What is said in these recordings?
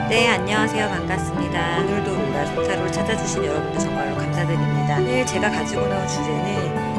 네, 안녕하세요. 반갑습니다. 오늘도 로라 소타로를 찾아주신 여러분들 정말로 감사드립니다. 오늘 제가 가지고 나온 주제는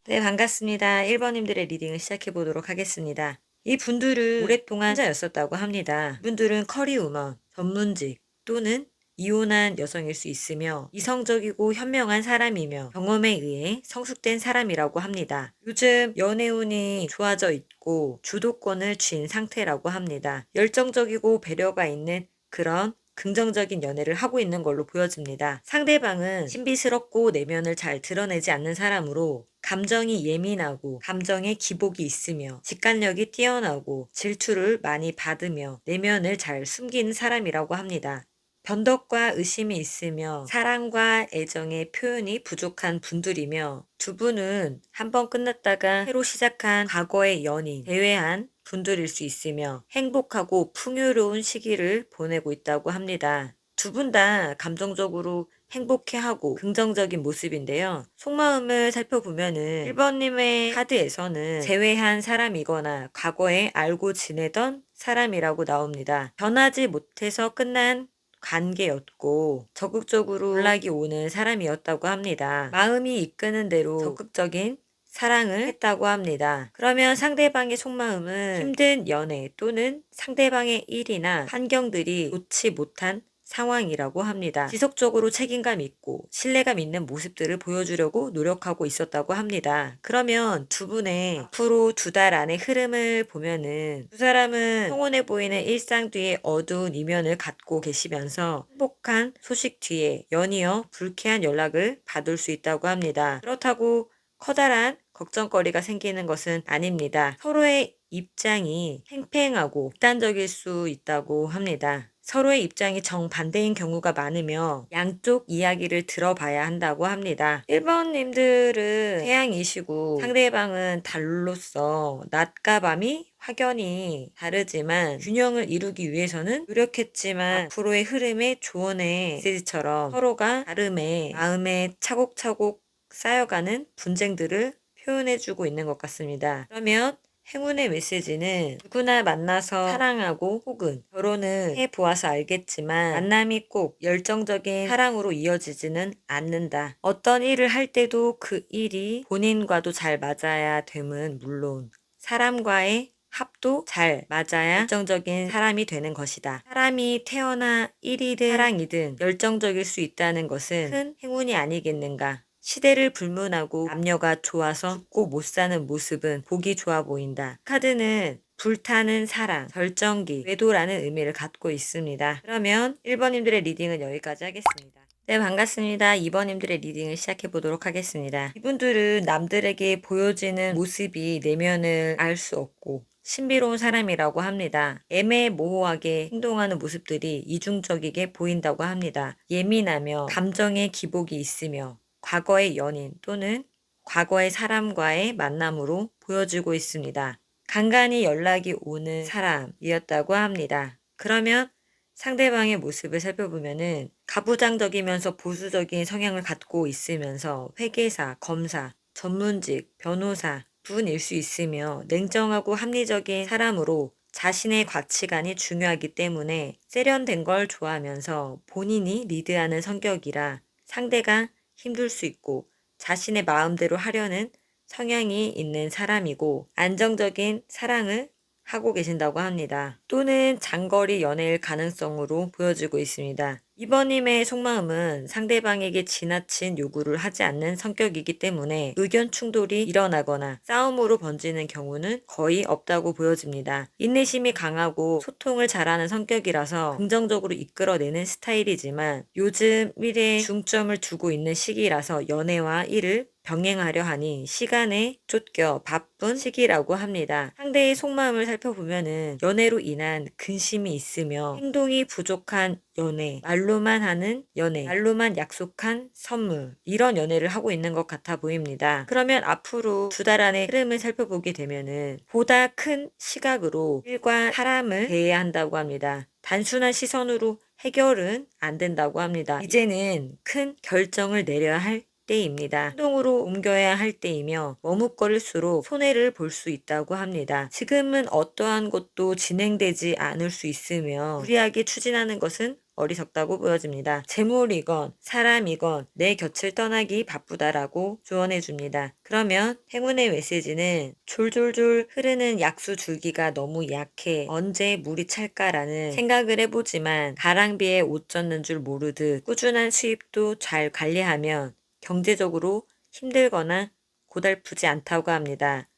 네, 반갑습니다. 1번님들의 리딩을 시작해 보도록 하겠습니다. 이 분들은 오랫동안 혼자였었다고 합니다. 이분들은 커리우먼, 전문직 또는 이혼한 여성일 수 있으며 이성적이고 현명한 사람이며 경험에 의해 성숙된 사람이라고 합니다. 요즘 연애운이 좋아져 있고 주도권을 쥔 상태라고 합니다. 열정적이고 배려가 있는 그런 긍정적인 연애를 하고 있는 걸로 보여집니다. 상대방은 신비스럽고 내면을 잘 드러내지 않는 사람으로 감정이 예민하고 감정에 기복이 있으며 직관력이 뛰어나고 질투를 많이 받으며 내면을 잘 숨기는 사람이라고 합니다. 변덕과 의심이 있으며 사랑과 애정의 표현이 부족한 분들이며 두 분은 한번 끝났다가 새로 시작한 과거의 연인, 대회한 분들일 수 있으며 행복하고 풍요로운 시기를 보내고 있다고 합니다. 두 분 다 감정적으로 행복해하고 긍정적인 모습인데요. 속마음을 살펴보면은 1번님의 카드에서는 제외한 사람이거나 과거에 알고 지내던 사람이라고 나옵니다. 변하지 못해서 끝난 관계였고 적극적으로 연락이 오는 사람이었다고 합니다. 마음이 이끄는 대로 적극적인 사랑을 했다고 합니다. 그러면 상대방의 속마음은 힘든 연애 또는 상대방의 일이나 환경들이 좋지 못한 상황이라고 합니다. 지속적으로 책임감 있고 신뢰감 있는 모습들을 보여주려고 노력하고 있었다고 합니다. 그러면 두 분의 앞으로 2달 안의 흐름을 보면은 두 사람은 평온해 보이는 일상 뒤에 어두운 이면을 갖고 계시면서 행복한 소식 뒤에 연이어 불쾌한 연락을 받을 수 있다고 합니다. 그렇다고 커다란 걱정거리가 생기는 것은 아닙니다. 서로의 입장이 팽팽하고 극단적일 수 있다고 합니다. 서로의 입장이 정반대인 경우가 많으며 양쪽 이야기를 들어봐야 한다고 합니다. 1번님들은 태양이시고 상대방은 달로서 낮과 밤이 확연히 다르지만 균형을 이루기 위해서는 노력했지만 앞으로의 흐름의 조언의 메시지처럼 서로가 다름의 마음에 차곡차곡 쌓여가는 분쟁들을 표현해주고 있는 것 같습니다. 그러면 행운의 메시지는 누구나 만나서 사랑하고 혹은 결혼을 해보아서 알겠지만 만남이 꼭 열정적인 사랑으로 이어지지는 않는다. 어떤 일을 할 때도 그 일이 본인과도 잘 맞아야 됨은 물론 사람과의 합도 잘 맞아야 열정적인 사람이 되는 것이다. 사람이 태어나 일이든 사랑이든 열정적일 수 있다는 것은 큰 행운이 아니겠는가. 시대를 불문하고 남녀가 좋아서 죽고 못 사는 모습은 보기 좋아 보인다. 카드는 불타는 사랑, 절정기, 외도라는 의미를 갖고 있습니다. 그러면 1번님들의 리딩은 여기까지 하겠습니다. 네, 반갑습니다. 2번님들의 리딩을 시작해 보도록 하겠습니다. 이분들은 남들에게 보여지는 모습이 내면을 알 수 없고 신비로운 사람이라고 합니다. 애매모호하게 행동하는 모습들이 이중적이게 보인다고 합니다. 예민하며 감정에 기복이 있으며 과거의 연인 또는 과거의 사람과의 만남으로 보여지고 있습니다. 간간히 연락이 오는 사람이었다고 합니다. 그러면 상대방의 모습을 살펴보면은 가부장적이면서 보수적인 성향을 갖고 있으면서 회계사, 검사, 전문직, 변호사 분일 수 있으며 냉정하고 합리적인 사람으로 자신의 가치관이 중요하기 때문에 세련된 걸 좋아하면서 본인이 리드하는 성격이라 상대가 힘들 수 있고 자신의 마음대로 하려는 성향이 있는 사람이고 안정적인 사랑을 하고 계신다고 합니다. 또는 장거리 연애일 가능성으로 보여지고 있습니다. 이번님의 속마음은 상대방에게 지나친 요구를 하지 않는 성격이기 때문에 의견 충돌이 일어나거나 싸움으로 번지는 경우는 거의 없다고 보여집니다. 인내심이 강하고 소통을 잘하는 성격이라서 긍정적으로 이끌어내는 스타일이지만 요즘 미래에 중점을 두고 있는 시기라서 연애와 일을 병행하려 하니 시간에 쫓겨 바쁜 시기라고 합니다. 상대의 속마음을 살펴보면은 연애로 인한 근심이 있으며 행동이 부족한 연애, 말로만 하는 연애, 말로만 약속한 선물 이런 연애를 하고 있는 것 같아 보입니다. 그러면 앞으로 2달 안의 흐름을 살펴보게 되면은 보다 큰 시각으로 일과 사람을 대해야 한다고 합니다. 단순한 시선으로 해결은 안 된다고 합니다. 이제는 큰 결정을 내려야 할 때입니다. 행동으로 옮겨야 할 때이며 머뭇거릴수록 손해를 볼 수 있다고 합니다. 지금은 어떠한 것도 진행되지 않을 수 있으며 무리하게 추진하는 것은 어리석다고 보여집니다. 재물이건 사람이건 내 곁을 떠나기 바쁘다라고 조언해 줍니다. 그러면 행운의 메시지는 졸졸졸 흐르는 약수 줄기가 너무 약해 언제 물이 찰까라는 생각을 해보지만 가랑비에 옷 젖는 줄 모르듯 꾸준한 수입도 잘 관리하면 경제적으로 힘들거나 고달프지 않다고 합니다.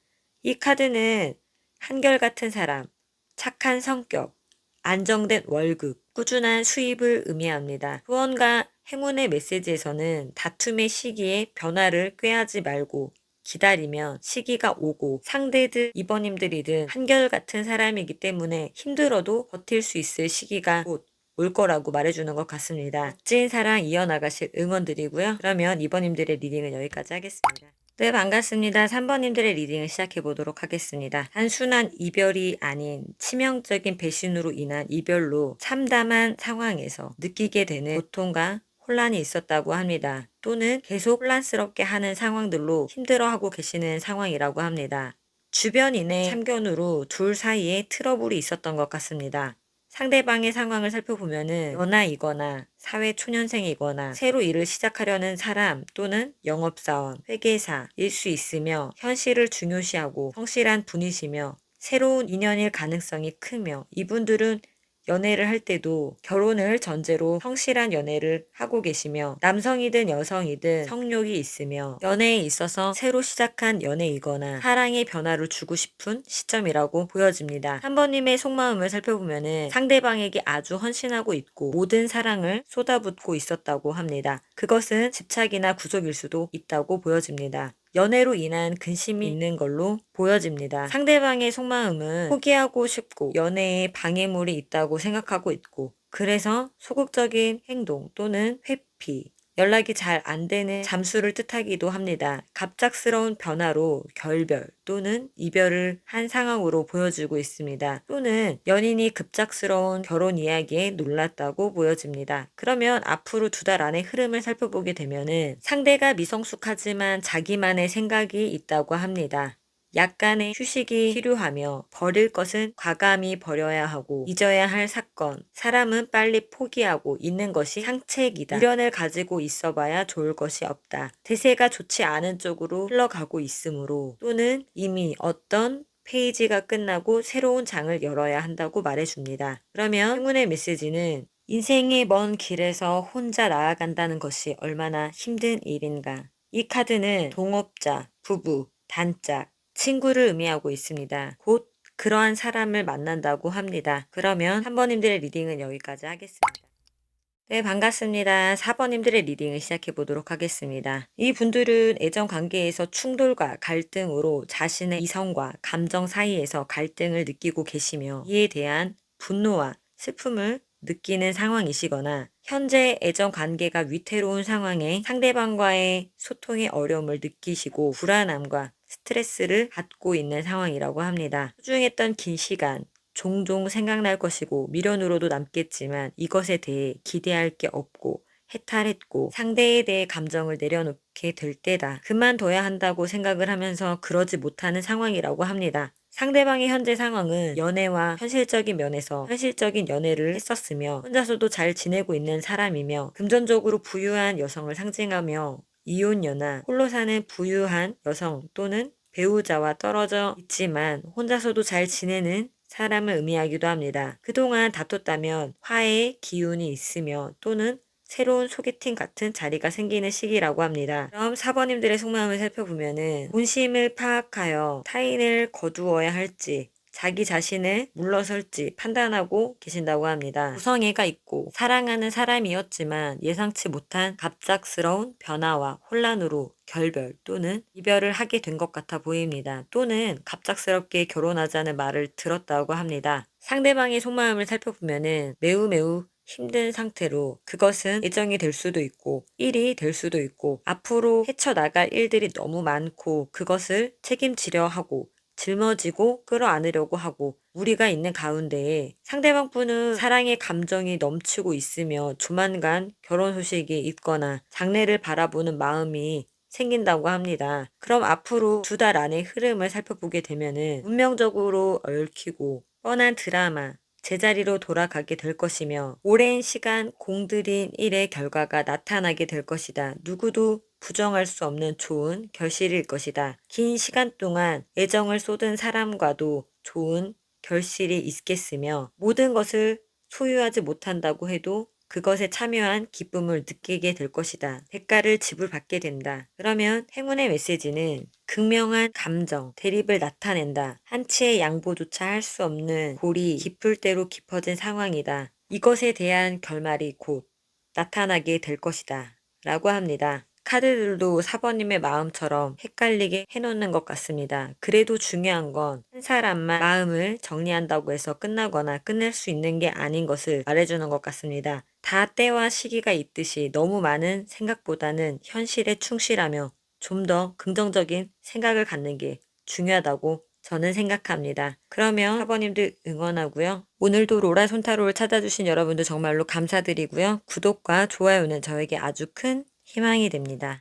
이 카드는 한결같은 사람, 착한 성격, 안정된 월급, 꾸준한 수입을 의미합니다. 후원과 행운의 메시지에서는 다툼의 시기에 변화를 꾀하지 말고 기다리면 시기가 오고 상대든 이번님들이든 한결같은 사람이기 때문에 힘들어도 버틸 수 있을 시기가 곧 올 거라고 말해주는 것 같습니다. 멋진 사랑 이어나가실 응원드리고요. 그러면 이번님들의 리딩은 여기까지 하겠습니다. 네, 반갑습니다. 3번님들의 리딩을 시작해 보도록 하겠습니다. 단순한 이별이 아닌 치명적인 배신으로 인한 이별로 참담한 상황에서 느끼게 되는 고통과 혼란이 있었다고 합니다. 또는 계속 혼란스럽게 하는 상황들로 힘들어하고 계시는 상황이라고 합니다. 주변인의 참견으로 둘 사이에 트러블이 있었던 것 같습니다. 상대방의 상황을 살펴보면은 연하이거나 사회 초년생이거나 새로 일을 시작하려는 사람 또는 영업사원, 회계사일 수 있으며 현실을 중요시하고 성실한 분이시며 새로운 인연일 가능성이 크며 이분들은 연애를 할 때도 결혼을 전제로 성실한 연애를 하고 계시며 남성이든 여성이든 성욕이 있으며 연애에 있어서 새로 시작한 연애이거나 사랑의 변화를 주고 싶은 시점이라고 보여집니다. 3번님의 속마음을 살펴보면 상대방에게 아주 헌신하고 있고 모든 사랑을 쏟아붓고 있었다고 합니다. 그것은 집착이나 구속일 수도 있다고 보여집니다. 연애로 인한 근심이 있는 걸로 보여집니다. 상대방의 속마음은 포기하고 싶고 연애에 방해물이 있다고 생각하고 있고 그래서 소극적인 행동 또는 회피, 연락이 잘 안 되는 잠수를 뜻하기도 합니다. 갑작스러운 변화로 결별 또는 이별을 한 상황으로 보여지고 있습니다. 또는 연인이 급작스러운 결혼 이야기에 놀랐다고 보여집니다. 그러면 앞으로 2달 안의 흐름을 살펴보게 되면은 상대가 미성숙하지만 자기만의 생각이 있다고 합니다. 약간의 휴식이 필요하며 버릴 것은 과감히 버려야 하고 잊어야 할 사건, 사람은 빨리 포기하고 있는 것이 상책이다. 미련을 가지고 있어봐야 좋을 것이 없다. 대세가 좋지 않은 쪽으로 흘러가고 있으므로 또는 이미 어떤 페이지가 끝나고 새로운 장을 열어야 한다고 말해줍니다. 그러면 행운의 메시지는 인생의 먼 길에서 혼자 나아간다는 것이 얼마나 힘든 일인가. 이 카드는 동업자, 부부, 단짝, 친구를 의미하고 있습니다. 곧 그러한 사람을 만난다고 합니다. 그러면 3번님들의 리딩은 여기까지 하겠습니다. 네, 반갑습니다. 4번님들의 리딩을 시작해 보도록 하겠습니다. 이 분들은 애정 관계에서 충돌과 갈등으로 자신의 이성과 감정 사이에서 갈등을 느끼고 계시며 이에 대한 분노와 슬픔을 느끼는 상황이시거나 현재 애정 관계가 위태로운 상황에 상대방과의 소통의 어려움을 느끼시고 불안함과 스트레스를 받고 있는 상황이라고 합니다. 소중했던 긴 시간, 종종 생각날 것이고 미련으로도 남겠지만 이것에 대해 기대할 게 없고 해탈했고 상대에 대해 감정을 내려놓게 될 때다. 그만둬야 한다고 생각을 하면서 그러지 못하는 상황이라고 합니다. 상대방의 현재 상황은 연애와 현실적인 면에서 현실적인 연애를 했었으며 혼자서도 잘 지내고 있는 사람이며 금전적으로 부유한 여성을 상징하며 이혼녀나 홀로 사는 부유한 여성 또는 배우자와 떨어져 있지만 혼자서도 잘 지내는 사람을 의미하기도 합니다. 그동안 다퉜다면 화해의 기운이 있으며 또는 새로운 소개팅 같은 자리가 생기는 시기라고 합니다. 그럼 4번님들의 속마음을 살펴보면은 본심을 파악하여 타인을 거두어야 할지 자기 자신을 물러설지 판단하고 계신다고 합니다. 구성애가 있고 사랑하는 사람이었지만 예상치 못한 갑작스러운 변화와 혼란으로 결별 또는 이별을 하게 된 것 같아 보입니다. 또는 갑작스럽게 결혼하자는 말을 들었다고 합니다. 상대방의 속마음을 살펴보면은 매우 힘든 상태로 그것은 애정이 될 수도 있고 일이 될 수도 있고 앞으로 헤쳐나갈 일들이 너무 많고 그것을 책임지려 하고 짊어지고 끌어안으려고 하고 무리가 있는 가운데에 상대방 분은 사랑의 감정이 넘치고 있으며 조만간 결혼 소식이 있거나 장래를 바라보는 마음이 생긴다고 합니다. 그럼 앞으로 2달 안의 흐름을 살펴보게 되면은 운명적으로 얽히고 뻔한 드라마, 제자리로 돌아가게 될 것이며 오랜 시간 공들인 일의 결과가 나타나게 될 것이다. 누구도 부정할 수 없는 좋은 결실일 것이다. 긴 시간 동안 애정을 쏟은 사람과도 좋은 결실이 있겠으며 모든 것을 소유하지 못한다고 해도 그것에 참여한 기쁨을 느끼게 될 것이다. 대가를 지불받게 된다. 그러면 행운의 메시지는 극명한 감정, 대립을 나타낸다. 한치의 양보조차 할 수 없는 골이 깊을 대로 깊어진 상황이다. 이것에 대한 결말이 곧 나타나게 될 것이다. 라고 합니다. 카드들도 사번님의 마음처럼 헷갈리게 해놓는 것 같습니다. 그래도 중요한 건 한 사람만 마음을 정리한다고 해서 끝나거나 끝낼 수 있는 게 아닌 것을 말해주는 것 같습니다. 다 때와 시기가 있듯이 너무 많은 생각보다는 현실에 충실하며 좀 더 긍정적인 생각을 갖는 게 중요하다고 저는 생각합니다. 그러면 사번님들 응원하고요. 오늘도 로라 손타로를 찾아주신 여러분들 정말로 감사드리고요. 구독과 좋아요는 저에게 아주 큰 희망이 됩니다.